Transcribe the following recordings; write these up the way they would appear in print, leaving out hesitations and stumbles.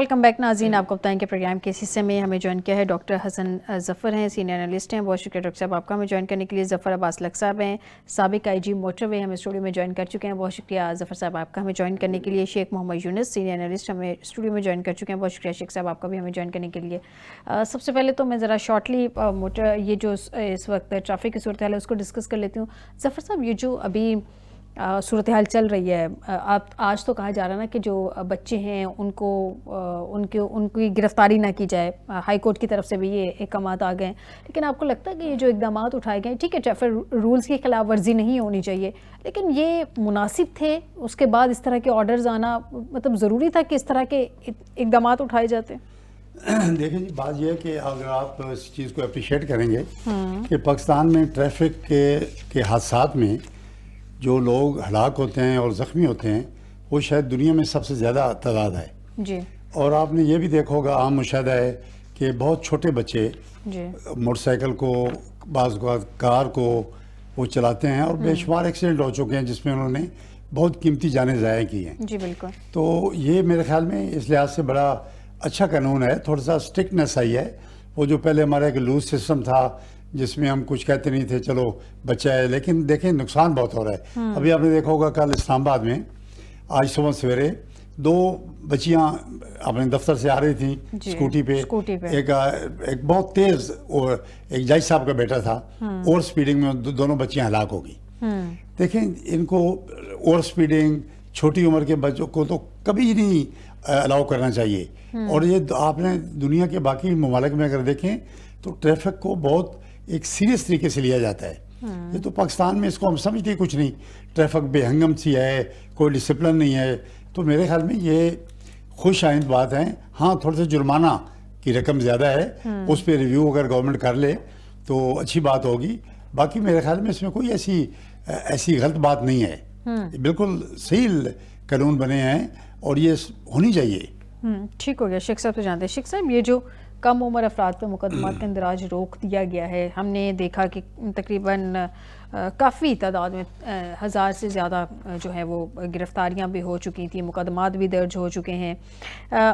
Welcome back नाज़रीन। आपको बताएं कि प्रोग्राम के इस हिस्से में हमें ज्वाइन किया है डॉक्टर हसन ज़फ़र हैं, सीनियर एनालिस्ट हैं। बहुत शुक्रिया डॉक्टर साहब आपका हमें ज्वाइन करने के लिए। ज़फ़र अब्बास लक साहब हैं, साबिक IG मोटरवे, हमें स्टूडियो में ज्वाइन कर चुके हैं। बहुत शुक्रिया ज़फ़र साहब आपका हमें ज्वाइन करने के लिए। शेख मोहम्मद यूनुस सीनियर एनालिस्ट हमें स्टूडियो में ज्वाइन कर चुके हैं। बहुत शुक्रिया शेख साहब आपका भी हमें ज्वाइन करने के लिए। सबसे पहले तो मैं ज़रा शॉर्टली मोटर ये जो इस वक्त ट्रैफिक की सूरत हाल है उसको डिस्कस कर लेती हूँ। ज़फ़र साहब, ये जो अभी सूरत हाल चल रही है, आप आज तो कहा जा रहा है ना कि जो बच्चे हैं उनको उनकी गिरफ्तारी ना की जाए, हाई कोर्ट की तरफ से भी ये अहकामात आ गए। लेकिन आपको लगता है कि ये जो इकदामात उठाए गए, ठीक है ट्रैफिक रूल्स की खिलाफ वर्जी नहीं होनी चाहिए, लेकिन ये मुनासिब थे? उसके बाद इस तरह के ऑर्डर्स आना मतलब ज़रूरी था कि इस तरह के इकदामात उठाए जाते? देखिए जी, बात यह है कि अगर आप इस चीज़ को अप्रिशिएट करेंगे कि पाकिस्तान में ट्रैफिक के हादसात में जो लोग हलाक होते हैं और ज़ख्मी होते हैं वो शायद दुनिया में सबसे ज़्यादा तादाद है जी। और आपने ये भी देखा होगा, आम मुशाहिदा है कि बहुत छोटे बच्चे मोटरसाइकिल को, बाज़ कार को वो चलाते हैं और बेशुमार एक्सीडेंट हो चुके हैं जिसमें उन्होंने बहुत कीमती जानें ज़ाया की हैं। जी बिल्कुल। तो ये मेरे ख्याल में इस लिहाज से बड़ा अच्छा कानून है, थोड़ा सा स्ट्रिक्टनेस आई है। वो जो पहले हमारा एक लूज सिस्टम था जिसमें हम कुछ कहते नहीं थे, चलो बच्चा है, लेकिन देखें नुकसान बहुत हो रहा है। अभी आपने देखा होगा कल इस्लामाबाद में आज सुबह सवेरे 2 बच्चियां अपने दफ्तर से आ रही थी स्कूटी पे। एक बहुत तेज और एक जज साहब का बेटा था, ओवर स्पीडिंग में दोनों बच्चियां हलाक हो गई। देखें, इनको ओवर स्पीडिंग छोटी उम्र के बच्चों को तो कभी नहीं अलाउ करना चाहिए। और ये आपने दुनिया के बाकी ममालिक में अगर देखें तो ट्रैफिक को बहुत एक सीरियस तरीके से लिया जाता है। ये तो पाकिस्तान में इसको हम समझते कुछ नहीं, ट्रैफिक बेहंगम सी है, कोई डिसिप्लिन नहीं है। तो मेरे ख्याल में ये खुश आइंद बात है। हाँ, थोड़ा सा जुर्माना की रकम ज़्यादा है, उस पर रिव्यू अगर गवर्नमेंट कर ले तो अच्छी बात होगी। बाकी मेरे ख्याल में इसमें कोई ऐसी गलत बात नहीं है, बिल्कुल सही कानून बने हैं और ये होनी चाहिए। ठीक हो गया। शेख साहब से जानते हैं, शेख साहब ये जो कम उम्र अफराद पर मुकदमात का इंदराज रोक दिया गया है, हमने देखा कि तकरीबन काफ़ी तादाद में 1000 से ज़्यादा जो है वो गिरफ्तारियां भी हो चुकी थी, मुकदमात भी दर्ज हो चुके हैं।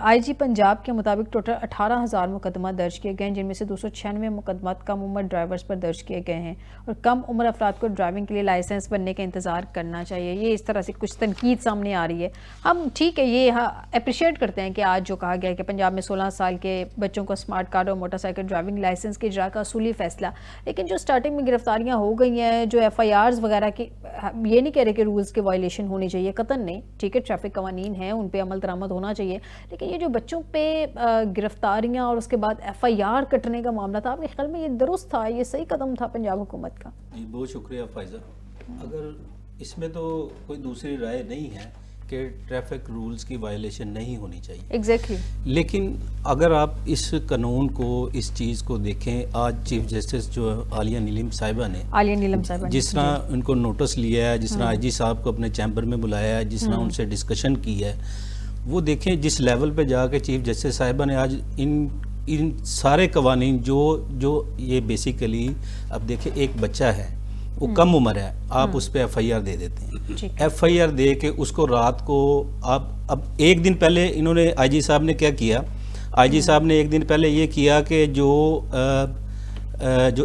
IG पंजाब के मुताबिक टोटल 18,000 मुकदमा दर्ज किए गए हैं, जिनमें से 296 मुकदमात कम उम्र ड्राइवर्स पर दर्ज किए गए हैं। और कम उम्र अफराद को ड्राइविंग के लिए लाइसेंस बनने का इंतज़ार करना चाहिए, ये इस तरह से कुछ तनकीद सामने आ रही है। हम ठीक है, ये अप्रिशिएट करते हैं कि आज जो कहा गया है कि पंजाब में 16 साल के बच्चों को स्मार्ट कार्ड और मोटरसाइकिल ड्राइविंग लाइसेंस के इजरा का असूली फैसला, लेकिन जो स्टार्टिंग में गिरफ्तारियाँ हो गई हैं, जो FIRs वगैरह की, ये नहीं कह रहे कि रूल्स के वायलेशन होनी चाहिए, कतन नहीं, ठीक है ट्रैफिक कवानीन हैं, उन पे अमल दरामद होना चाहिए, लेकिन ये जो बच्चों पे गिरफ्तारियां और उसके बाद FIR कटने का मामला था, आपके ख्याल में ये दुरुस्त था, ये सही कदम था पंजाब हुकूमत का? जी बहुत शुक्रिया फाइज़ा। अगर इसमें तो कोई दूसरी राय नहीं है कि ट्रैफिक रूल्स की वायलेशन नहीं होनी चाहिए। एग्जैक्टली। लेकिन अगर आप इस कानून को, इस चीज़ को देखें, आज चीफ जस्टिस जो आलिया नीलम साहिबा ने जिस तरह उनको नोटिस लिया है, जिस तरह IG साहब को अपने चैम्बर में बुलाया है, जिस तरह उनसे डिस्कशन की है, वो देखें जिस लेवल पे जाके चीफ जस्टिस साहिबा ने आज इन सारे कवानीन जो ये बेसिकली, अब देखें एक बच्चा है वो कम उम्र है, आप उस पर FIR दे देते हैं। FIR दे के उसको रात को आप, अब एक दिन पहले इन्होंने IG साहब ने क्या किया, IG साहब ने एक दिन पहले ये किया कि जो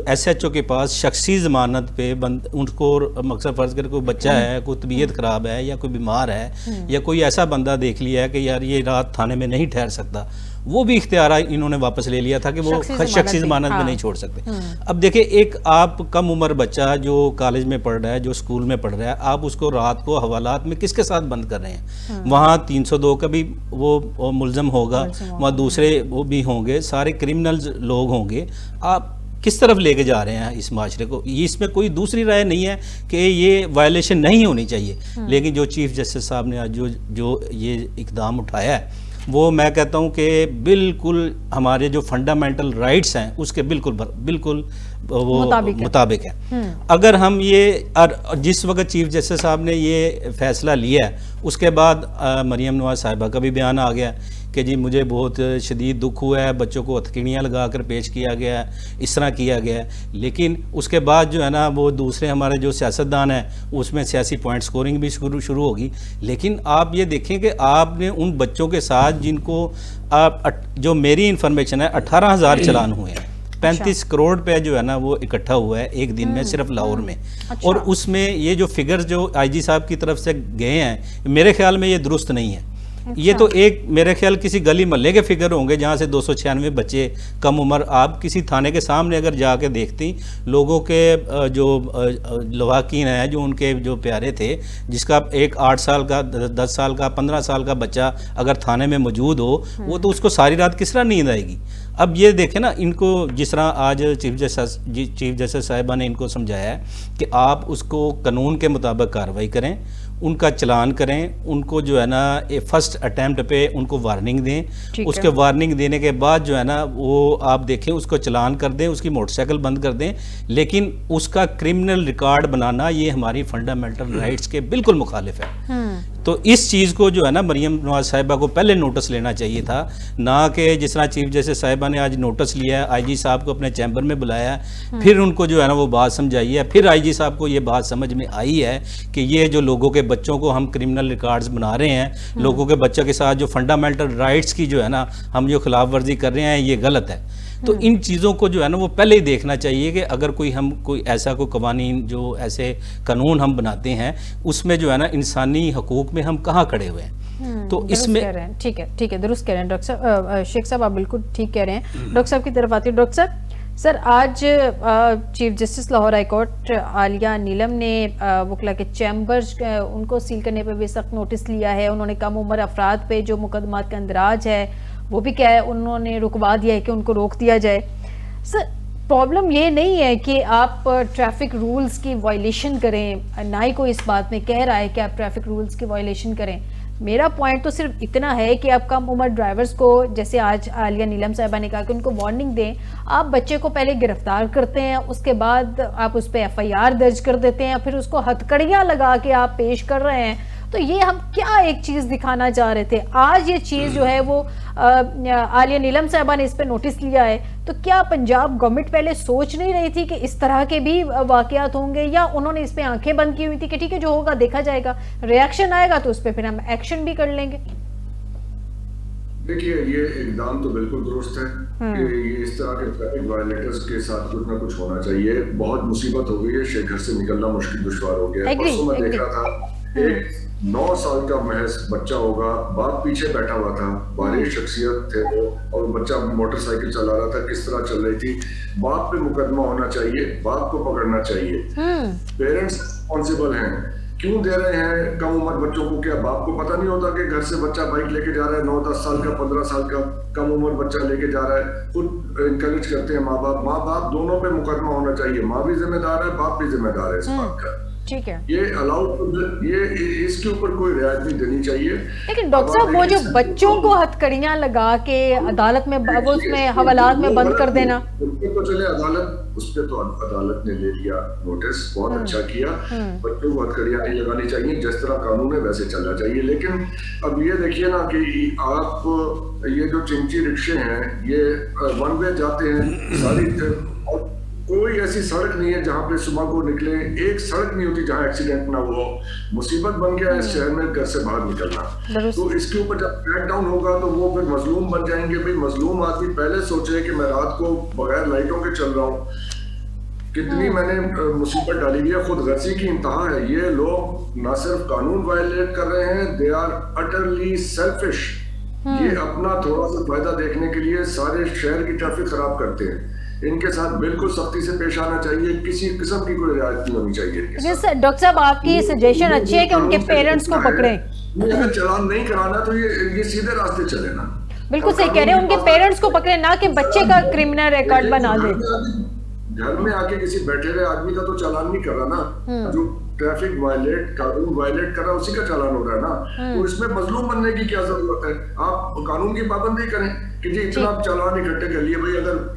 SHO के पास शख्सी ज़मानत पे उनको मकसद फ़र्ज़ कर कोई बच्चा है, कोई तबीयत ख़राब है या कोई बीमार है या कोई ऐसा बंदा देख लिया है कि यार ये रात थाने में नहीं ठहर सकता, वो भी इख्तियार इन्होंने वापस ले लिया था कि वो शख्सी ज़मानत में नहीं छोड़ सकते। अब देखिए, एक आप कम उम्र बच्चा जो कॉलेज में पढ़ रहा है, जो स्कूल में पढ़ रहा है, आप उसको रात को हवालात में किसके साथ बंद कर रहे हैं? वहाँ 302 का भी वो मुल्ज़म होगा, वहाँ दूसरे वो भी होंगे, सारे क्रिमिनल्स लोग होंगे। आप किस तरफ लेके जा रहे हैं इस माशरे को? ये इसमें कोई दूसरी राय नहीं है कि ये वायलेशन नहीं होनी चाहिए, लेकिन जो चीफ जस्टिस साहब ने आज जो ये इकदाम उठाया है, वो मैं कहता हूँ कि बिल्कुल हमारे जो फंडामेंटल राइट्स हैं उसके बिल्कुल वो मुताबिक है। अगर हम ये जिस वक्त चीफ जस्टिस साहब ने ये फैसला लिया है, उसके बाद मरियम नवाज साहिबा का भी बयान आ गया कि जी मुझे बहुत शदीद दुख हुआ है, बच्चों को हथकड़ियाँ लगा कर पेश किया गया है, इस तरह किया गया है। लेकिन उसके बाद जो है ना वो दूसरे हमारे जो सियासतदान हैं उसमें सियासी पॉइंट स्कोरिंग भी शुरू होगी। लेकिन आप ये देखें कि आपने उन बच्चों के साथ जिनको आप जो मेरी इन्फॉर्मेशन है 18,000 चलान हुए हैं, 35 करोड़ रुपए जो है ना वो इकट्ठा हुआ है एक दिन में सिर्फ लाहौर में। और उसमें ये जो फिगर्स जो आईजी साहब की तरफ से गए हैं मेरे ख्याल में ये दुरुस्त नहीं है। ये तो एक मेरे ख्याल किसी गली मोहल्ले के फिगर होंगे जहाँ से 296 बच्चे कम उम्र। आप किसी थाने के सामने अगर जाके देखती लोगों के जो लवाकिन है जो उनके जो प्यारे थे, जिसका एक 8 साल का 10 साल का 15 साल का बच्चा अगर थाने में मौजूद हो वो तो उसको सारी रात किस तरह नींद आएगी। अब ये देखें ना, इनको जिस तरह आज चीफ जस्टिस साहिबा ने इनको समझाया है कि आप उसको कानून के मुताबिक कार्रवाई करें, उनका चलान करें, उनको जो है ना फर्स्ट अटैम्प्ट पे उनको वार्निंग दें, उसके वार्निंग देने के बाद जो है ना वो आप देखें उसको चलान कर दें, उसकी मोटरसाइकिल बंद कर दें। लेकिन उसका क्रिमिनल रिकॉर्ड बनाना ये हमारी फंडामेंटल राइट्स के बिल्कुल मुखालिफ है। तो इस चीज़ को जो है ना मरियम नवाज साहिबा को पहले नोटिस लेना चाहिए था, ना कि जिस तरह चीफ जस्टिस साहिबा ने आज नोटिस लिया है, आईजी साहब को अपने चैम्बर में बुलाया है, फिर उनको जो है ना वो बात समझाई है, फिर आईजी साहब को ये बात समझ में आई है कि ये जो लोगों के बच्चों को हम क्रिमिनल रिकॉर्ड्स बना रहे हैं, लोगों के बच्चों के साथ जो फंडामेंटल राइट्स की जो है ना हम जो खिलाफ वर्जी कर रहे हैं ये गलत है। तो इन चीज़ों को जो है ना वो पहले ही देखना चाहिए कि अगर कोई ऐसा कोई कवानीन जो ऐसे कानून हम बनाते हैं उसमें जो है ना इंसानी हकूक में हम कहाँ खड़े हुए हैं। तो इसमें ठीक है दुरुस्त कह रहे हैं डॉक्टर साहब, शेख साहब आप बिल्कुल ठीक कह रहे हैं। डॉक्टर साहब की तरफ आती हूँ। डॉक्टर साहब, सर आज chief justice Lahore high court Aaliya Neelam ने वकला के चैम्बर्स उनको सील करने पर भी सख्त नोटिस लिया है। उन्होंने कम उम्र अफराद पे जो मुकदमात का इंदराज है वो भी क्या है उन्होंने रुकवा दिया है कि उनको रोक दिया जाए। सर प्रॉब्लम ये नहीं है कि आप ट्रैफिक रूल्स की वायलेशन करें, ना ही कोई इस बात में कह रहा है कि आप ट्रैफिक रूल्स की वायलेशन करें। मेरा पॉइंट तो सिर्फ इतना है कि आप कम उम्र ड्राइवर्स को, जैसे आज आलिया नीलम साहिबा ने कहा कि उनको वार्निंग दें। आप बच्चे को पहले गिरफ्तार करते हैं, उसके बाद आप उस पर FIR दर्ज कर देते हैं, फिर उसको हथकड़ियाँ लगा के आप पेश कर रहे हैं। तो ये हम क्या एक चीज़ दिखाना चाह रहे थे? आज ये चीज़ जो है वो आलिया नीलम साहिबा ने इस पे नोटिस लिया है, तो क्या पंजाब गवर्नमेंट पहले सोच नहीं रही थी कि इस तरह के भी वाकयात होंगे, या उन्होंने इस पे आंखें बंद की हुई थी कि ठीक है जो होगा देखा जाएगा, रिएक्शन आएगा तो उस पर फिर हम एक्शन भी कर लेंगे? देखिए ये इकदाम तो बिल्कुल दुरुस्त है कि ये इस तरह के ट्रैफिक वायलेटर्स के साथ कुछ ना कुछ होना चाहिए। बहुत मुसीबत हो गई है, घर से निकलना मुश्किल दुश्वार हो गया है। परसों मैं देख रहा था एक 9 साल का महज बच्चा होगा, बाप पीछे बैठा हुआ था, बारिश शख्सियत थे वो, और बच्चा मोटरसाइकिल चला रहा था, किस तरह चल रही थी। बाप पे मुकदमा होना चाहिए, बाप को पकड़ना चाहिए। पेरेंट्स रिस्पॉन्सिबल हैं, क्यों दे रहे हैं कम उम्र बच्चों को? क्या बाप को पता नहीं होता कि घर से बच्चा बाइक लेके जा रहा है, 9-10 साल का 15 साल का कम उम्र बच्चा लेके जा रहा है? खुद इनकरेज करते हैं माँ बाप दोनों पे मुकदमा होना चाहिए। माँ भी जिम्मेदार है, बाप भी जिम्मेदार है इस बात का। ठीक है, ये अलाउड, ये इसके ऊपर कोई रियायत नहीं देनी चाहिए। लेकिन डॉक्टर साहब वो जो बच्चों को हथकड़ियां लगा के अदालत में वो उसमें हवालात में बंद कर देना, उसपे तो चले अदालत, उसपे तो अदालत ने ले लिया नोटिस, बहुत अच्छा किया। बच्चों को हथकड़ियां नहीं लगानी चाहिए, जिस तरह कानून है वैसे चलना चाहिए। लेकिन अब ये देखिए ना कि आप ये जो चिंची रिक्शे हैं ये वन वे जाते हैं सारी, कोई ऐसी सड़क नहीं है जहाँ पे सुबह को निकले, एक सड़क नहीं होती जहाँ एक्सीडेंट ना हो। मुसीबत बन गया है शहर में घर से बाहर निकलना। तो इसके ऊपर जब क्रैकडाउन होगा तो वो फिर मजलूम बन जाएंगे। भाई मजलूम आदमी पहले सोचे कि मैं रात को बगैर लाइटों के चल रहा हूँ, कितनी मैंने मुसीबत डाली हुई है, खुद गर्जी की इंतहा है। ये लोग ना सिर्फ कानून वायलेट कर रहे हैं, दे आर अटरली सेल्फिश। ये अपना थोड़ा सा फायदा देखने के लिए सारे शहर की ट्रैफिक खराब करते हैं। इनके साथ बिल्कुल सख्ती से पेश आना चाहिए, किसी किस्म की कोई रियायत नहीं होनी चाहिए। डॉक्टर साहब आपकी सजेशन अच्छी है कि उनके पेरेंट्स को पकड़े। अगर चालान नहीं कराना तो ये सीधे रास्ते चले ना। बिल्कुल सही कह रहे हैं, उनके पेरेंट्स को पकड़े, ना कि बच्चे का क्रिमिनल रिकॉर्ड बना दे। घर में आके किसी बैठे रहे आदमी का तो चालान नहीं कर रहा ना, जो ट्रैफिक वायलेट कानून वायलेट कर रहा है उसी का चालान हो रहा है ना। तो इसमें मजलूम बनने की क्या जरूरत है? आप कानून की पाबंदी करें कि जी इतना चालान इकट्ठे कर लिए। भाई अगर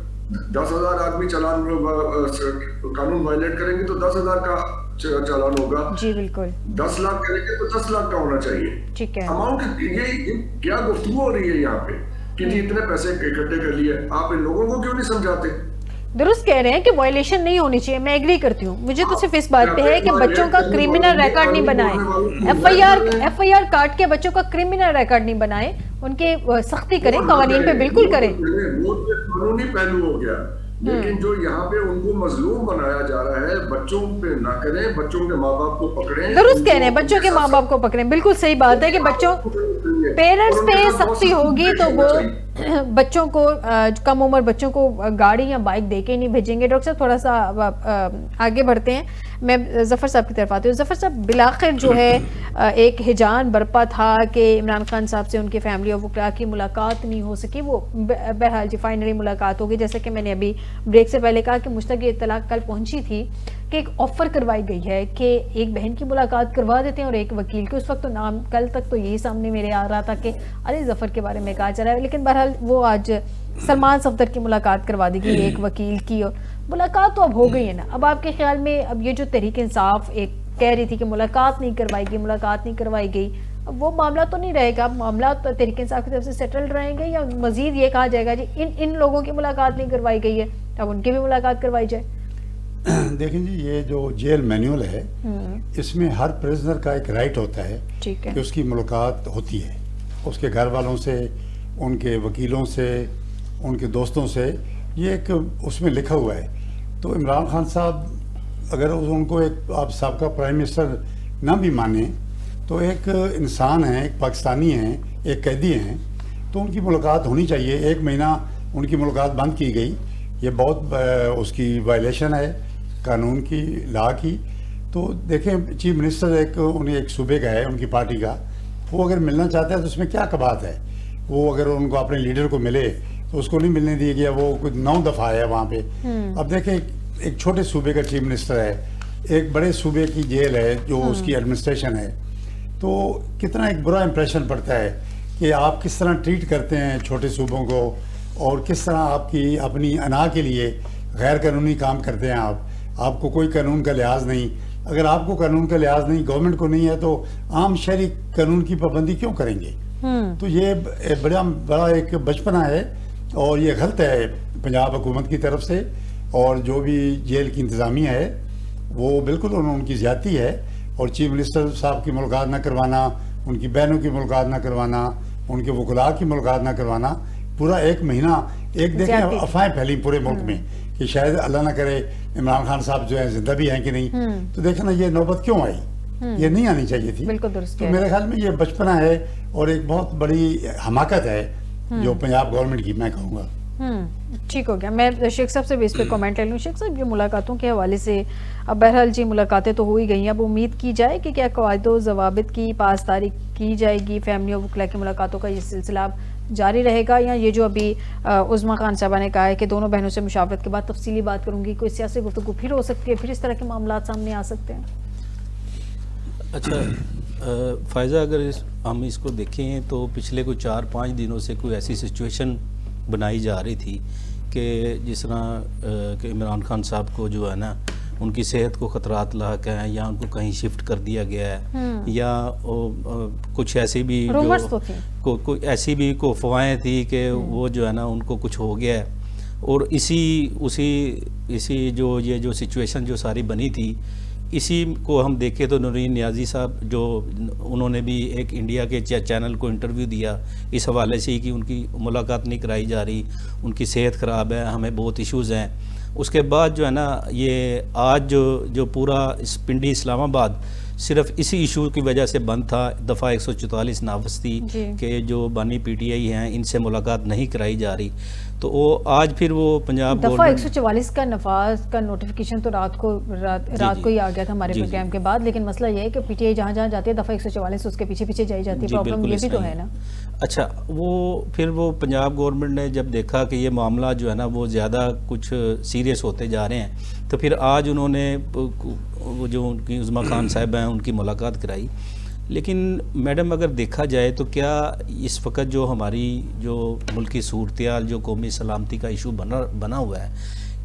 10,000 आदमी चालान कानून वायलेट करेंगे तो 10,000 का चालान होगा। जी बिल्कुल 10 लाख करेंगे तो 10 लाख का होना चाहिए। ठीक है। अमाउंट ये क्या गुफ्तगू हो रही है यहाँ पे कि जी इतने पैसे इकट्ठे कर लिए, आप इन लोगों को क्यों नहीं समझाते? दुरुस्त कह रहे हैं कि वायलेशन नहीं होनी चाहिए, मैं एग्री करती हूँ। मुझे तो सिर्फ इस बात पे है कि बच्चों का क्रिमिनल रिकॉर्ड नहीं बनाए, एफआईआर काट के बच्चों का क्रिमिनल रिकॉर्ड नहीं बनाए, उनके सख्ती करें, कवानीन पे बिल्कुल करें। वो कानूनी पहलू हो गया, लेकिन जो यहाँ पे उनको मजलूम बनाया जा रहा है, बच्चों पे ना करें, बच्चों के माँ बाप को पकड़ें। दुरुस्त कह रहे हैं, बच्चों के माँ बाप को पकड़ें, बिल्कुल सही बात है कि बच्चों पेरेंट्स पे सख्ती होगी तो वो बच्चों को कम उम्र बच्चों को गाड़ी या बाइक दे के नहीं भेजेंगे। डॉक्टर साहब थोड़ा सा आगे बढ़ते हैं, मैं जफ़र साहब की तरफ आती हूँ। जफ़र साहब, बिलाखिर जो है एक हिजान बरपा था कि इमरान खान साहब से उनके फैमिली और वकला की मुलाकात नहीं हो सकी, वो बहरहाल जी फाइनली मुलाकात होगी। जैसे कि मैंने अभी ब्रेक से पहले कहा कि मुझ तक ये इत्तला कल पहुंची थी कि एक ऑफर करवाई गई है कि एक बहन की मुलाकात करवा देते हैं और एक वकील की। उस वक्त तो नाम, कल तक तो यही सामने मेरे आ रहा था कि अली जफ़र के बारे में कहा जा रहा है, लेकिन बहरहाल वो आज सलमान सफदर की मुलाकात करवा दी गई एक वकील की, और मुलाकात तो अब हो गई है ना। अब आपके ख्याल में अब ये जो तहरीक इंसाफ एक कह रही थी कि मुलाकात नहीं करवाई गई, मुलाकात नहीं करवाई गई, अब वो मामला तो नहीं रहेगा, मामला तो तहरीक इंसाफ की तरफ से सेटल रहेंगे, या मजीद ये कहा जाएगा जी इन लोगों की मुलाकात नहीं करवाई गई है, अब उनकी भी मुलाकात करवाई जाए? देखें जी, ये जो जेल मैनुअल है इसमें हर प्रिजनर का एक राइट होता है ठीक है कि उसकी मुलाकात होती है उसके घर वालों से, उनके वकीलों से, उनके दोस्तों से, ये एक उसमें लिखा हुआ है। तो इमरान खान साहब अगर उनको एक आप साबका प्राइम मिनिस्टर ना भी माने तो एक इंसान हैं, एक पाकिस्तानी हैं, एक कैदी हैं, तो उनकी मुलाकात होनी चाहिए। 1 महीना उनकी मुलाकात बंद की गई, ये बहुत उसकी वायलेशन है कानून की, लॉ की। तो देखें, चीफ मिनिस्टर उन्हें एक सूबे का है, उनकी पार्टी का, वो अगर मिलना चाहता है तो उसमें क्या कबात है? वो अगर उनको अपने लीडर को मिले तो उसको नहीं मिलने दिया गया, वो कुछ 9 दफ़ा आया वहाँ पे। अब देखें, एक छोटे सूबे का चीफ मिनिस्टर है, एक बड़े सूबे की जेल है जो उसकी एडमिनिस्ट्रेशन है, तो कितना एक बुरा इंप्रेशन पड़ता है कि आप किस तरह ट्रीट करते हैं छोटे सूबों को, और किस तरह आपकी अपनी अना के लिए गैर कानूनी काम करते हैं। आपको कोई कानून का लिहाज नहीं। अगर आपको कानून का लिहाज नहीं, गवर्नमेंट को नहीं है, तो आम शहरी कानून की पाबंदी क्यों करेंगे? तो ये बड़ा एक बचपना है और ये गलत है पंजाब हुकूमत की तरफ से, और जो भी जेल की इंतज़ामिया है वो बिल्कुल उनकी ज़्यादती है। और चीफ मिनिस्टर साहब की मुलाकात ना करवाना, उनकी बहनों की मुलाकात ना करवाना, उनके वकला की मुलाकात ना करवाना, पूरा 1 महीना एक देखें अफवाहें फैली पूरे मुल्क में कि शायद अल्लाह ना करे इमरान खान साहब जो है जिंदा भी हैं कि नहीं। तो देखें ना, ये नौबत क्यों आई? ये नहीं आनी चाहिए थी। तो मेरे ख्याल में ये बचपना है और एक बहुत बड़ी हमाकत है जो पंजाब गवर्नमेंट की, मैं कहूँगा। ठीक हो गया। मैं शेख साहब से भी इस पर कमेंट ले लूँ। शेख साहब, ये मुलाकातों के हवाले से अब बहरहाल जी मुलाकातें तो हो ही गई हैं, अब उम्मीद की जाए कि क्या कवायदो ज़वाबित की पासदारी की जाएगी, फैमिली और वकला की मुलाकातों का ये सिलसिला जारी रहेगा, या ये जो अभी उज़्मा खान साहबा ने कहा है कि दोनों बहनों से मुशावरत के बाद तफसीली बात करूँगी, कोई सियासी गुफ्तगू फिर हो सकती है, फिर इस तरह के मामला सामने आ सकते हैं? अच्छा फ़ायज़ा, अगर हम इसको देखें तो पिछले कोई 4-5 दिनों से कोई ऐसी सिचुएशन बनाई जा रही थी कि जिस तरह कि इमरान खान साहब को जो है ना, उनकी सेहत को ख़तरात लाक हैं, या उनको कहीं शिफ्ट कर दिया गया है, या कुछ ऐसी भी कोई ऐसी भी को अफवाहें थी कि वो जो है ना उनको कुछ हो गया है। और इसी जो सिचुएशन जो सारी बनी थी, इसी को हम देखें तो नूरीन नियाज़ी साहब जो उन्होंने भी एक इंडिया के चैनल को इंटरव्यू दिया इस हवाले से ही कि उनकी मुलाकात नहीं कराई जा रही, उनकी सेहत ख़राब है, हमें बहुत इश्यूज़ हैं। उसके बाद जो है ना, ये आज जो पूरा इस पिंडी इस्लामाबाद सिर्फ इसी इशू की वजह से बंद था, दफ़ा 144 नावस्ती के जो बानी PTI हैं, इनसे मुलाकात नहीं कराई जा रही। तो वो आज फिर वो पंजाब दफ़ा 144 का नफाज का नोटिफिकेशन तो रात को ही आ गया था हमारे प्रोग्राम के बाद, लेकिन मसला ये है कि PTI जहाँ जहाँ जाती है दफ़ा 144 उसके पीछे जाई जाती है। प्रॉब्लम ये भी तो है ना। अच्छा, फिर वो पंजाब गवर्नमेंट ने जब देखा कि ये मामला जो है ना वो ज़्यादा कुछ सीरियस होते जा रहे हैं, तो फिर आज उन्होंने वो जो उनकी उज़्मा खान साहब हैं उनकी मुलाकात कराई। लेकिन मैडम, अगर देखा जाए तो क्या इस वक्त जो हमारी जो मुल्की सूरत-ए-हाल, जो कौमी सलामती का इशू बना हुआ है,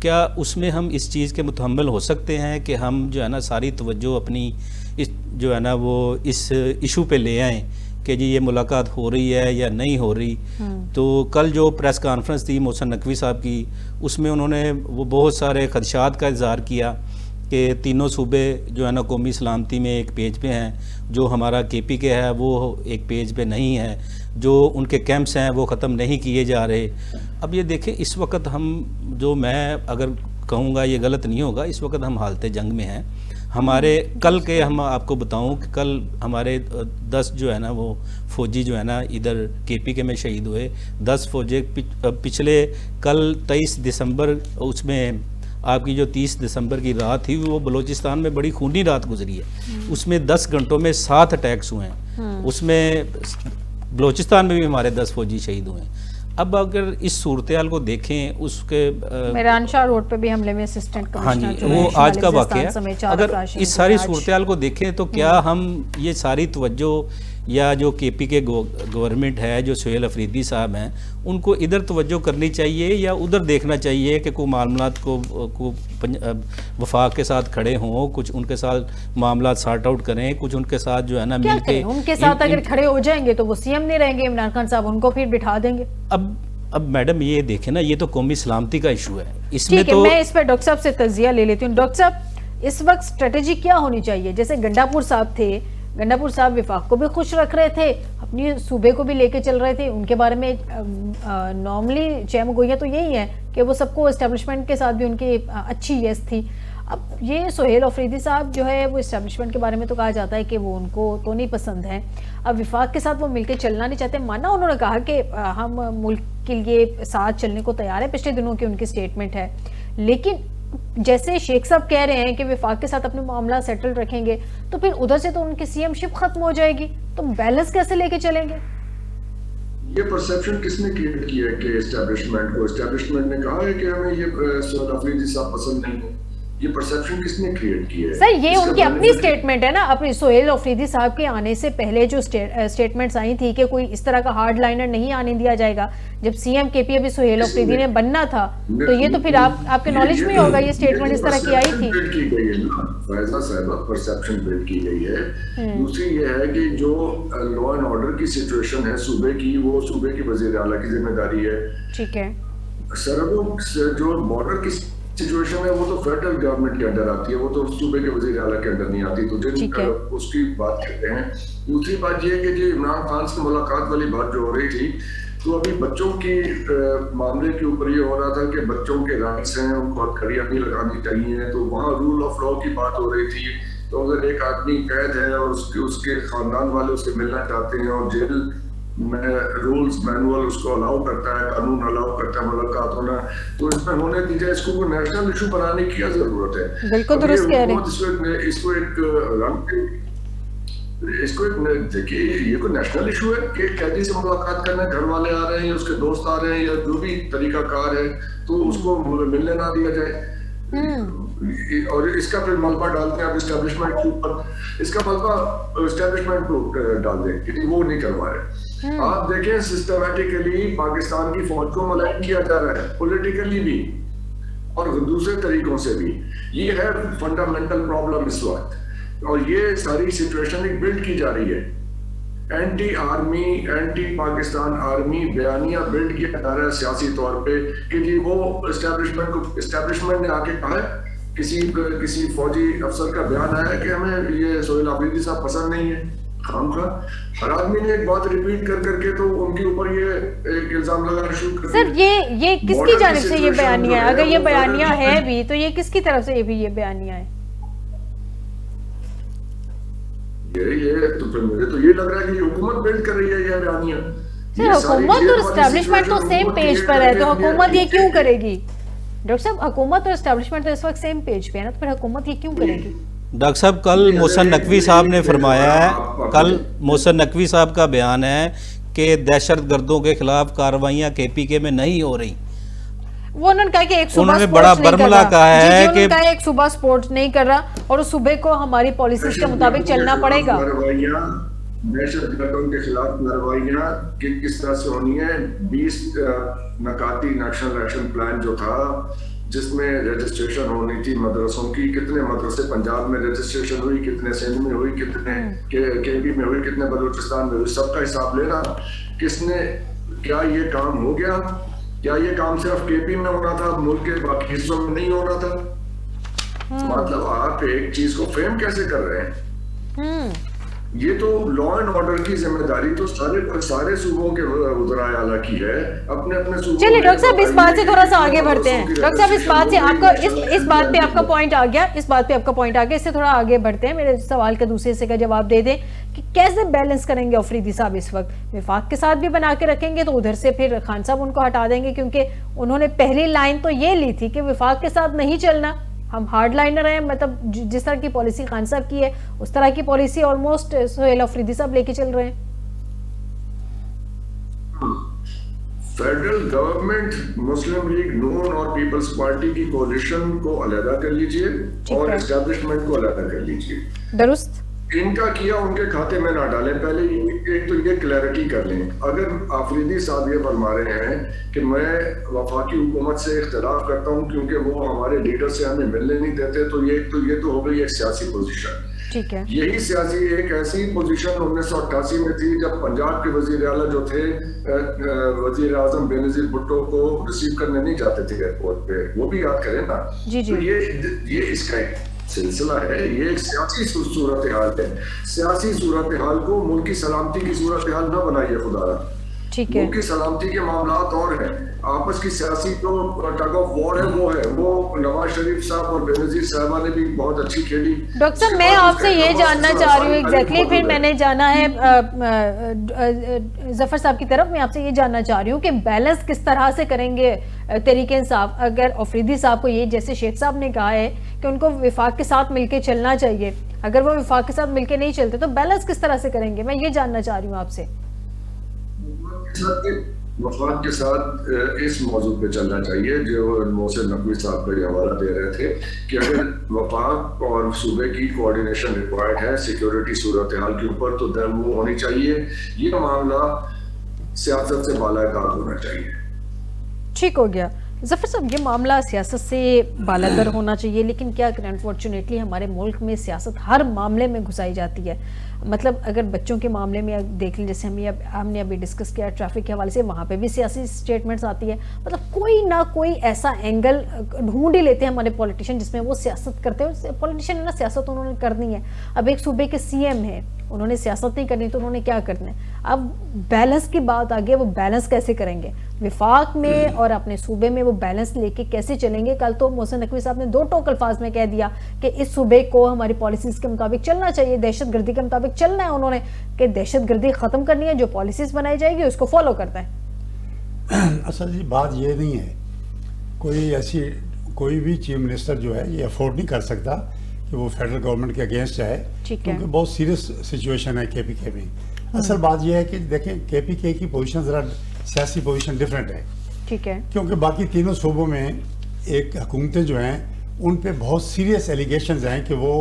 क्या उसमें हम इस चीज़ के मुतहम्मिल हो सकते हैं कि हम जो है ना सारी तवज्जो अपनी इस जो है ना वो इस इशू पे ले आएँ कि जी ये मुलाकात हो रही है या नहीं हो रही। तो कल जो प्रेस कॉन्फ्रेंस थी मोहसिन नकवी साहब की, उसमें उन्होंने वो बहुत सारे खदशात का इज़हार किया कि तीनों सूबे जो है ना कौमी सलामती में एक पेज पे हैं, जो हमारा KP के है वो एक पेज पे नहीं है, जो उनके कैंप्स हैं वो ख़त्म नहीं किए जा रहे। अब ये देखें, इस वक्त हम जो मैं अगर कहूँगा ये गलत नहीं होगा, इस वक्त हम हालत जंग में हैं। हमारे कल के हम आपको बताऊं कि कल हमारे 10 जो है ना वो फ़ौजी जो है ना इधर KP के में शहीद हुए। 10 फ़ौजी पिछले कल 23 दिसंबर, उसमें आपकी जो 30 दिसंबर की रात थी वो बलूचिस्तान में बड़ी खूनी रात गुजरी है। उसमें 10 घंटों में 7 अटैक्स हुए हैं। उसमें बलूचिस्तान में भी हमारे 10 फ़ौजी शहीद हुए हैं। अब अगर इस सूरत-ए-हाल को देखें, उसके मेरानशाह रोड पे भी हमले में असिस्टेंट हाँ जी, कमिश्नर वो आज का वाक़या है। अगर इस सारी सूरत-ए-हाल को देखें तो क्या हम ये सारी तवज्जो या जो KP के गवर्नमेंट है, जो सुहेल अफरीदी साहब हैं, उनको इधर तवज्जो करनी चाहिए या उधर देखना चाहिए कि कोई मामलात को वफाक के साथ खड़े हों, कुछ उनके साथ मामलात सॉर्ट आउट करें, कुछ उनके साथ जो है ना क्या मिलके उनके साथ अगर खड़े हो जाएंगे तो वो CM नहीं रहेंगे इमरान खान साहब, उनको फिर बिठा देंगे। अब मैडम ये देखें ना, ये तो कौमी सलामती का इशू है, इसमें ठीक है, तो मैं इस पर डॉक्टर साहब से तजिया ले लेती हूँ। डॉक्टर साहब, इस वक्त स्ट्रेटेजी क्या होनी चाहिए? जैसे गंडापुर साहब थे, गंडापुर साहब विफाक को भी खुश रख रहे थे, अपनी सूबे को भी लेके चल रहे थे। उनके बारे में नॉर्मली चैमगोइयाँ तो यही है कि वो सबको एस्टेब्लिशमेंट के साथ भी उनकी अच्छी यस थी। अब ये सुहेल अफरीदी साहब जो है वो एस्टेब्लिशमेंट के बारे में तो कहा जाता है कि वो उनको तो नहीं पसंद है। अब विफाक के साथ वो मिलके चलना नहीं चाहते। माना उन्होंने कहा कि हम मुल्क के लिए साथ चलने को तैयार है, पिछले दिनों की उनकी स्टेटमेंट है, लेकिन जैसे शेख साहब कह रहे हैं कि विफाक के साथ अपने मामला सेटल रखेंगे, तो फिर उधर से तो उनकी CM-शिप खत्म हो जाएगी, तो बैलेंस कैसे लेके चलेंगे? ये परसेप्शन किसने क्रिएट किया है कि एस्टेब्लिशमेंट ने कहा है कि हमें ये सुहेल अफरीदी साहब पसंद नहीं है? ये परसेप्शन किसने क्रिएट किया है? सर, ये उनकी अपनी स्टेटमेंट है ना। अपनी सुहेल अफरीदी साहब के आने से पहले जो स्टेटमेंट्स आई थी कि कोई इस तरह का हार्ड लाइनर नहीं आने दिया जाएगा, जब CM KP अभी सुहेल अफरीदी ने बनना था, तो ये तो फिर आपके नॉलेज में होगा, ये स्टेटमेंट इस तरह की आई थी। फैज़ा साहिबा, परसेप्शन बिल्ड की गई है। दूसरी ये है कि जो लॉ एंड ऑर्डर की सिचुएशन है सूबे की, वो सूबे की वज़ीर आला की जिम्मेदारी है। ठीक है, सरहदों जो बॉर्डर की सिचुएशन है वो तो फेडरल गवर्नमेंट के अंडर आती है, वो तो सूबे के वज़ीर आला के अंदर नहीं आती, तो जिन उसकी बात करते हैं। दूसरी बात ये है कि जो इमरान खान से मुलाकात वाली बात जो हो रही थी, तो अभी बच्चों की मामले के ऊपर ये हो रहा था कि बच्चों के राइट्स हैं, उनको हथकड़ियाँ नहीं लगानी चाहिए, तो वहाँ रूल ऑफ लॉ की बात हो रही थी। तो अगर एक आदमी कैद है और उसके खानदान वाले उससे मिलना चाहते हैं और जेल रूल्स मैनुअल उसको अलाउ करता है, कानून अलाउ करता है मुलाकात होना, तो इसमें होने दीजिए। इसको कोई नेशनल इशू बनाने की क्या जरूरत है? बिल्कुल दुरुस्त कह रहे हैं। इसको एक देखिए, ये कोई नेशनल इशू है कि कैदी से मुलाकात करने घर वाले आ रहे हैं या उसके दोस्त आ रहे हैं या जो भी तरीका कार है, तो उसको मिलने ना दिया जाए। और इसका फिर मलबा डालते हैं आप एस्टेब्लिशमेंट के ऊपर, इसका मलबा एस्टेब्लिशमेंट को डाल दें कि वो नहीं करवा रहे। आप देखें, सिस्टमैटिकली पाकिस्तान की फौज को मलाइन किया जा रहा है, पॉलिटिकली भी और दूसरे तरीकों से भी। ये है फंडामेंटल प्रॉब्लम इस वक्त, और ये सारी सिचुएशन एक बिल्ड की जा रही है। Anti army, anti Pakistan army बयानिया बिल्ड किया जा रहा है सियासी तौर पे कि जी वो एस्टेब्लिशमेंट ने आके कहा है, किसी फौजी अफसर का बयान आया है कि हमें ये सुहेल अफरीदी साहब पसंद नहीं है। खाम का हर आदमी ने एक बात रिपीट कर करके तो उनके ऊपर ये एक इल्जाम लगाना शुरू कर दिया। सर, ये किसकी जानिब से ये बयानिया है? अगर ये बयानिया है भी तो ये किसकी तरफ से ये बयानिया है? ये तो फिर मुझे तो ये लग रहा है कि हुकूमत बिल्ड कर रही है ये बयानिया। सर, हुकूमत और एस्टेब्लिशमेंट तो सेम पेज पर है, तो हुकूमत ये क्यों करेगी? डॉक्टर साहब, हुकूमत और एस्टेब्लिशमेंट तो इस वक्त सेम पेज पे है ना, तो फिर हुकूमत ये क्यों करेगी? डॉक्टर साहब, कल मोहसिन नकवी साहब ने फरमाया है, कल मोहसिन नकवी साहब का बयान है कि दहशतगर्दों के खिलाफ कार्रवाइयां KPK में नहीं हो रही। वो उन्होंने कहा कि एक सूबा उन्होंने बड़ा बर्मला कहा है कि एक सूबा स्पोर्ट्स नहीं कर रहा और उस सूबे को हमारी पॉलिसीज के मुताबिक चलना पड़ेगा। दहशतगर्दों के खिलाफ कार्रवाइयां किस तरह से होनी है? 20 नकाती नेशनल एक्शन प्लान जो था जिसमें रजिस्ट्रेशन होनी थी मदरसों की, कितने मदरसे पंजाब में रजिस्ट्रेशन हुई, कितने सिंध में हुई, कितने केपी में हुई, कितने बलूचिस्तान में हुई, सबका हिसाब लेना। किसने, क्या ये काम हो गया? क्या ये काम सिर्फ केपी में होना था, मुल्क के बाकी हिस्सों में नहीं होना था? मतलब आप एक चीज को फ्रेम कैसे कर रहे हैं? ये तो लॉ एंड ऑर्डर की जिम्मेदारी तो सारे सूबों के वज़राए आला की है, अपने अपने सूबों। चलिए डॉक्टर साहब, इस बात से थोड़ा सा आगे बढ़ते हैं। डॉक्टर साहब, इस बात से आपका इस बात पे आपका पॉइंट आ गया, इस बात पे आपका पॉइंट आ गया। इससे थोड़ा आगे बढ़ते हैं, मेरे सवाल का दूसरे हिस्से का जवाब दे दें कि कैसे बैलेंस करेंगे अफरीदी साहब इस वक्त? विफाक के साथ भी बना के रखेंगे तो उधर से फिर खान साहब उनको हटा देंगे, क्योंकि उन्होंने पहली लाइन तो ये ली थी कि विफाक के साथ नहीं चलना, हम हार्ड लाइनर हैं। मतलब जिस तरह की पॉलिसी खान साहब की है उस तरह की पॉलिसी ऑलमोस्ट सोहेल अफरीदी साहब लेके चल रहे हैं। फेडरल गवर्नमेंट, मुस्लिम लीग नून और पीपल्स पार्टी की कोalition को अलग कर लीजिए और एस्टेब्लिशमेंट को अलग कर लीजिए। दुरुस्त। इनका किया उनके खाते में ना डालें। पहले एक तो ये क्लैरिटी कर लें। अगर आफरीदी साहब ये फरमा रहे हैं कि मैं वफाकी हुकूमत से इख्तिलाफ करता हूँ क्योंकि वो हमारे लीडर से हमें मिलने नहीं देते, तो ये तो हो गई एक सियासी पोजीशन। ठीक है। यही सियासी एक ऐसी पोजीशन 1988 में थी जब पंजाब के वजीर आला जो थे वजीर आजम बेनजीर भुट्टो को रिसीव करने नहीं जाते थे एयरपोर्ट पे, वो भी याद करें ना। जी जी। तो ये इसका सिलसिला है, ये एक सियासी सूरत हाल है। सियासी सूरत हाल को मुल्क की सलामती की सूरत हाल न बनाइए खुदा। ठीक है। मुल्क की सलामती के मामलात और हैं, आपस की सियासी जो टग ऑफ वॉर है वो नवाज शरीफ साहब और बेनजीर साहबा ने भी बहुत अच्छी खेली। डॉक्टर साहब, मैं आपसे ये जानना चाह रही हूँ एग्जैक्टली, फिर मैंने जाना है जफर साहब की तरफ। मैं आपसे ये जानना चाह रही हूँ कि बैलेंस किस तरह से करेंगे तरीके इंसाफ? अगर अफरीदी साहब को ये, जैसे शेख साहब ने कहा है कि उनको विफाक के साथ मिलके चलना चाहिए, अगर वो विफाक के साथ मिलके नहीं चलते तो बैलेंस किस तरह से करेंगे? मैं ये जानना चाह रही हूँ आपसे। वफाक के साथ इस मौजूद पे चलना चाहिए जो मोहसिन नकवी साहब का हवाला दे रहे थे कि अगर वफाक और सूबे की कोऑर्डिनेशन रिक्वायर्ड है सिक्योरिटी सूरत हाल के ऊपर, तो देन वो होनी चाहिए। ये मामला सियासत से बालातर होना चाहिए। ठीक हो गया जफर साहब, ये मामला सियासत से बालातर होना चाहिए, लेकिन क्या करें, अनफॉर्चुनेटली हमारे मुल्क में सियासत हर मामले में घुसाई जाती है। मतलब अगर बच्चों के मामले में देख लें, जैसे हमने अभी डिस्कस किया ट्रैफिक के हवाले से, वहाँ पे भी सियासी स्टेटमेंट्स आती है। मतलब कोई ना कोई ऐसा एंगल ढूंढ ही लेते हैं हमारे पॉलिटिशियन जिसमें वो सियासत करते हैं। पॉलिटिशियन है ना, सियासत उन्होंने करनी है। अब एक सूबे के सीएम है, उन्होंने सियासत नहीं करनी तो उन्होंने क्या करना है? अब बैलेंस की बात आ गई, वो बैलेंस कैसे करेंगे विफाक में और अपने सूबे में? वो बैलेंस लेके कैसे चलेंगे? कल तो मोहसिन नकवी साहब ने दो टोक अल्फाज में कह दिया कि इस सूबे को हमारी पॉलिसीज के मुताबिक चलना चाहिए, दहशतगर्दी के मुताबिक चलना है उन्होंने, कि दहशतगर्दी खत्म करनी है, जो पॉलिसीज बनाई जाएगी उसको फॉलो करता है। असल जी बात ये नहीं है, कोई भी चीफ मिनिस्टर जो है ये अफोर्ड नहीं कर सकता कि वो फेडरल गवर्नमेंट के अगेंस्ट जाए, क्योंकि बहुत सीरियस सिचुएशन है केपीके में। असल बात यह है कि देखें, केपीके की पोजीशन जरा सियासी पोजीशन डिफरेंट है। ठीक है। क्योंकि बाकी तीनों सूबों में एक हुकूमतें जो हैं उन पे बहुत सीरियस एलिगेशंस हैं कि वो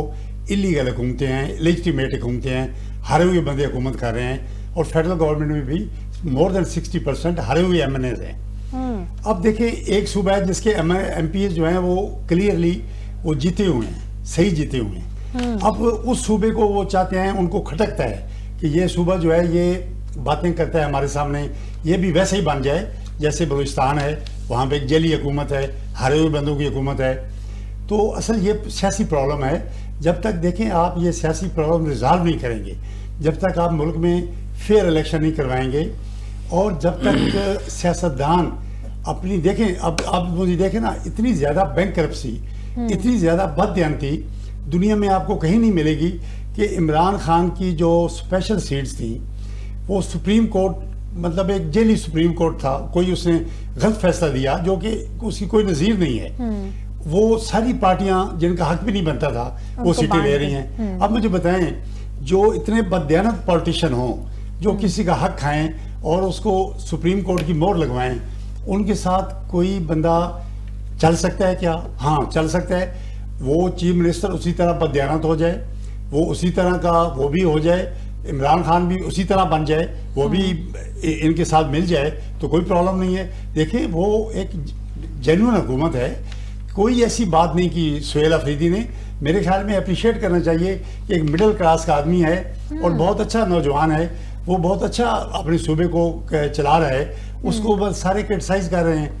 इलीगल हुकूमतें हैं, लेजिटिमेट हुकूमतें हैं, हारे हुए बंदे हुकूमत कर रहे हैं। और फेडरल गवर्नमेंट में भी मोर देन 60% हारे हुए MNAs हैं। अब देखिए, एक सूबा है जिसके MPs जो हैं वो क्लियरली वो जीते हुए हैं, सही जीते हुए हैं। अब उस सूबे को वो चाहते हैं, उनको खटकता है कि ये सूबा जो है ये बातें करता है हमारे सामने, ये भी वैसे ही बन जाए जैसे बलूचिस्तान है, वहाँ पे एक जेली हुकूमत है, हारे हुए बंदों की हुकूमत है। तो असल ये सियासी प्रॉब्लम है। जब तक देखें आप ये सियासी प्रॉब्लम रिजॉल्व नहीं करेंगे, जब तक आप मुल्क में फेयर इलेक्शन नहीं करवाएंगे, और जब तक सियासतदान अपनी देखें, अब मुझे देखें ना, इतनी ज़्यादा बैंक करप्सी, इतनी ज़्यादा बददियानती दुनिया में आपको कहीं नहीं मिलेगी कि इमरान खान की जो स्पेशल सीट्स थी वो सुप्रीम कोर्ट, मतलब एक जेली सुप्रीम कोर्ट था, कोई उसने गलत फैसला दिया जो कि उसकी कोई नज़ीर नहीं है। वो सारी पार्टियां जिनका हक भी नहीं बनता था वो सीटें ले रही हैं। अब मुझे बताएं, जो इतने बददियानत पॉलिटिशियन हों, जो किसी का हक खाएं और उसको सुप्रीम कोर्ट की मोहर लगवाएं, उनके साथ कोई बंदा चल सकता है क्या? हाँ, चल सकता है। वो चीफ मिनिस्टर उसी तरह बददियानत हो जाए, वो उसी तरह का वो भी हो जाए, इमरान खान भी उसी तरह बन जाए, वो भी इनके साथ मिल जाए, तो कोई प्रॉब्लम नहीं है। देखिए, वो एक जेन्युइन हुकूमत है, कोई ऐसी बात नहीं की सुहेल अफरीदी ने। मेरे ख्याल में अप्रिशिएट करना चाहिए कि एक मिडिल क्लास का आदमी है और बहुत अच्छा नौजवान है, वो बहुत अच्छा अपने सूबे को चला रहा है, उसको बस सारे क्रिटिसाइज कर रहे हैं।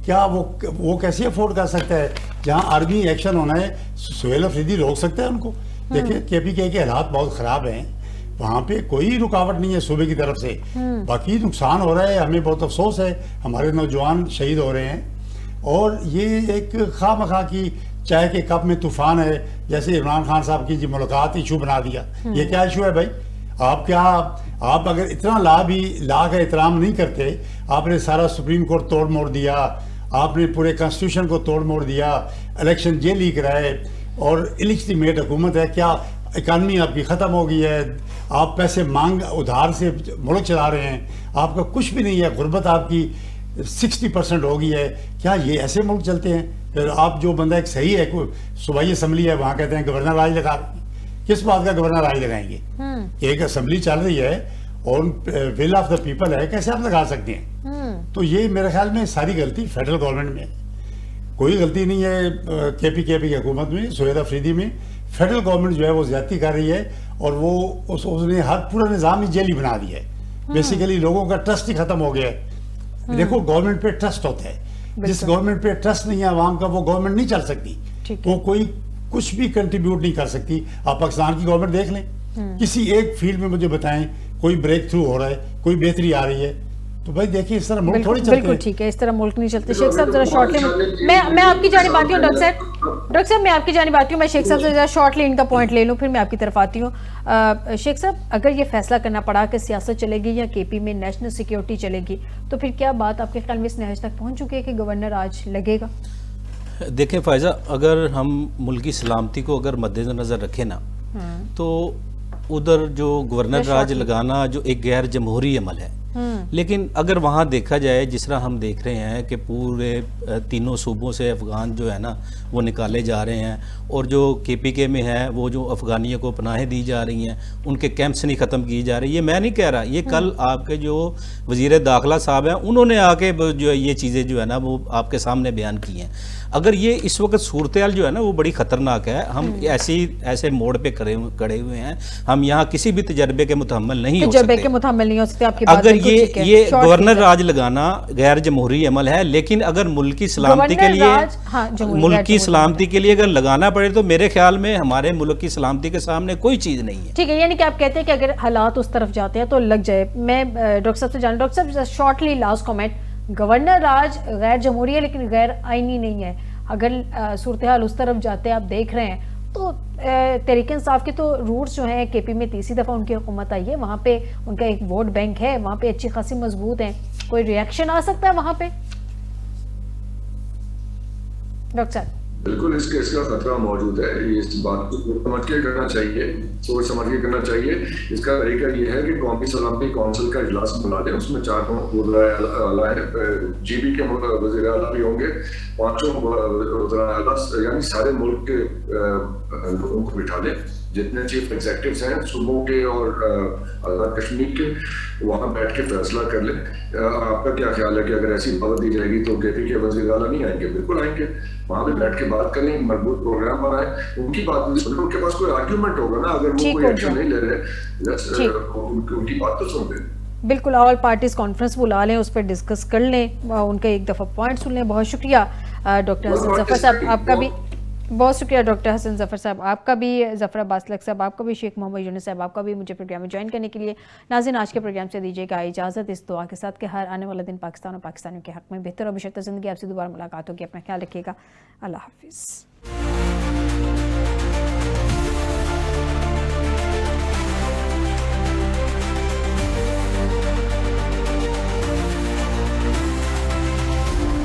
क्या वो कैसे अफोर्ड कर सकता है? जहां आर्मी एक्शन होना है सुहेल अफरीदी रोक सकता है उनको? देखिए KPK के हालात बहुत ख़राब हैं, वहाँ पे कोई रुकावट नहीं है सूबे की तरफ से। बाकी नुकसान हो रहा है, हमें बहुत अफसोस है, हमारे नौजवान शहीद हो रहे हैं। और ये एक खामखा की चाय के कप में तूफान है, जैसे इमरान खान साहब की जो मुलाकात इशू बना दिया। ये क्या इशू है भाई? आप अगर इतना ला का एहतराम नहीं करते, आपने सारा सुप्रीम कोर्ट तोड़ मोड़ दिया, आपने पूरे कॉन्स्टिट्यूशन को तोड़ मोड़ दिया, इलेक्शन ये लीक रहे और इलिजिटिमेट हुकूमत है, क्या इकानमी आपकी ख़त्म हो गई है, आप पैसे मांग उधार से मुल्क चला रहे हैं, आपका कुछ भी नहीं है, गुर्बत आपकी 60% हो गई है, क्या ये ऐसे मुल्क चलते हैं? फिर आप जो बंदा एक सही है, कोई सूबाई असम्बली है, वहाँ कहते हैं गवर्नर राज लगा। किस बात का गवर्नर राज लगाएंगे? एक असम्बली चल रही है और विल ऑफ द पीपल है, कैसे आप लगा सकते हैं? तो ये मेरे ख्याल में सारी गलती फेडरल गवर्नमेंट में है, कोई गलती नहीं है KPK की हुकूमत में, सुहेल अफरीदी में। फेडरल गवर्नमेंट जो है वो ज्यादती कर रही है और वो उसने हर पूरा निज़ाम ही जेली बना दिया है। बेसिकली लोगों का ट्रस्ट ही खत्म हो गया है। देखो गवर्नमेंट पे ट्रस्ट होता है, जिस गवर्नमेंट पे ट्रस्ट नहीं है आवाम का, वो गवर्नमेंट नहीं चल सकती, वो कोई कुछ भी कंट्रीब्यूट नहीं कर सकती। आप पाकिस्तान की गवर्नमेंट देख लें, किसी एक फील्ड में मुझे बताएं कोई ब्रेक थ्रू हो रहा है, कोई बेहतरी आ रही है, तो भाई देखिए इस तरह मुल्क थोड़ी चलते हैं। बिल्कुल ठीक है, इस तरह मुल्क नहीं चलते। शेख साहब जरा शॉर्टली मैं आपकी जानिब आती हूँ। डॉक्टर साहब मैं आपकी जानिब आती हूँ, मैं शेख साहब से जरा शॉर्टली इनका पॉइंट ले लूँ, फिर मैं आपकी तरफ आती हूँ। शेख साहब, अगर ये फैसला करना पड़ा कि सियासत चलेगी या KP में नेशनल सिक्योरिटी चलेगी, तो फिर क्या बात आपके ख्याल में इस नहज तक पहुँच चुकी है कि गवर्नर आज लगेगा? देखें फ़ायज़ा, अगर हम मुल्क की सलामती को अगर मद्देनज़र रखें ना, तो उधर जो गवर्नर राज लगाना जो एक गैर जमहूरी अमल है, लेकिन अगर वहाँ देखा जाए जिस तरह हम देख रहे हैं कि पूरे तीनों सूबों से अफ़गान जो है ना वो निकाले जा रहे हैं, और जो KPK में है वो जो अफ़गानियों को पनाहें दी जा रही हैं, उनके कैंप्स नहीं ख़त्म की जा रही। ये मैं नहीं कह रहा, ये कल आपके जो वज़ीर दाखिला साहब हैं उन्होंने आके जो ये चीज़ें जो है ना वो आपके सामने बयान की हैं। अगर ये इस वक्त सूरत-ए-हाल जो है ना वो बड़ी ख़तरनाक है, हम ऐसे मोड़ पे खड़े हुए हैं, हम यहाँ किसी भी तजर्बे के मुतहम्मिल नहीं हो सकते। आपकी अगर ये गवर्नर राज लगाना गैर जमहूरी अमल है, लेकिन अगर मुल्क की सलामती के लिए मुल्क की सलामती के लिए अगर लगाना पड़े तो मेरे ख्याल में हमारे मुल्क की सलामती के सामने कोई चीज़ नहीं है। ठीक है, यानी कि आप कहते हैं कि अगर हालात उस तरफ जाते हैं तो लग जाए। मैं डॉक्टर साहब से जान, डॉक्टर साहब शॉर्टली लास्ट कमेंट, गवर्नर राज गैर जमहूरी है लेकिन गैर आईनी नहीं है। अगर सूरत हाल उस तरफ जाते हैं, आप देख रहे हैं, तो तहरीक इंसाफ के तो रूट्स जो हैं, KP में तीसरी दफ़ा उनकी हुकूमत आई है, वहाँ पे उनका एक वोट बैंक है, वहाँ पे अच्छी खासी मजबूत है, कोई रिएक्शन आ सकता है वहाँ पे? डॉक्टर साहब बिल्कुल इसका खतरा मौजूद है, इस बात को समझ के करना चाहिए, सोच समझ के करना चाहिए। इसका तरीका ये है कि कौमी सलामती कौंसिल का इजलास बुला दें, उसमें 4 GB के वज़ीर आला भी होंगे, 5 वज़ीर आला, यानी सारे मुल्क के लोगों को बिठा दें, जितने चीफ एग्जीक्यूटिव्स हैं सूबों के और आज़ाद कश्मीर के, वहाँ बैठ के फैसला कर लें। आपका क्या ख्याल है कि अगर ऐसी दावत दी जाएगी तो KP के वज़ीर आला नहीं आएंगे? बिल्कुल आएंगे, वहाँ पे बैठ के बात करें, मजबूत प्रोग्राम बनाएं, उनकी बात भी सुनें, उनके पास कोई आर्ग्यूमेंट होगा ना, अगर वो कोई एक्शन नहीं ले रहे उनकी बात तो सुन लें। बिल्कुल, ऑल पार्टीज कॉन्फ्रेंस बुला लें, उस पर डिस्कस कर लें, उनका एक दफ़ा पॉइंट सुन लें। बहुत शुक्रिया डॉक्टर हसन जफर साहब, आपका भी बहुत शुक्रिया। डॉक्टर हसन जफर साहब आपका भी, जफर अब्बास लक साहब आपका भी, शेख मोहम्मद यूनुस साहब आपका भी मुझे प्रोग्राम में ज्वाइन करने के लिए। नाज़रीन, आज के प्रोग्राम से दीजिएगा इजाज़त, इस दुआ के साथ कि हर आने वाला दिन पाकिस्तान और पाकिस्तानियों के हक़ में बेहतर और बेशतर ज़िंदगी। आपसे दोबारा मुलाकात होगी, अपना ख्याल रखिएगा, अल्लाह हाफिज़।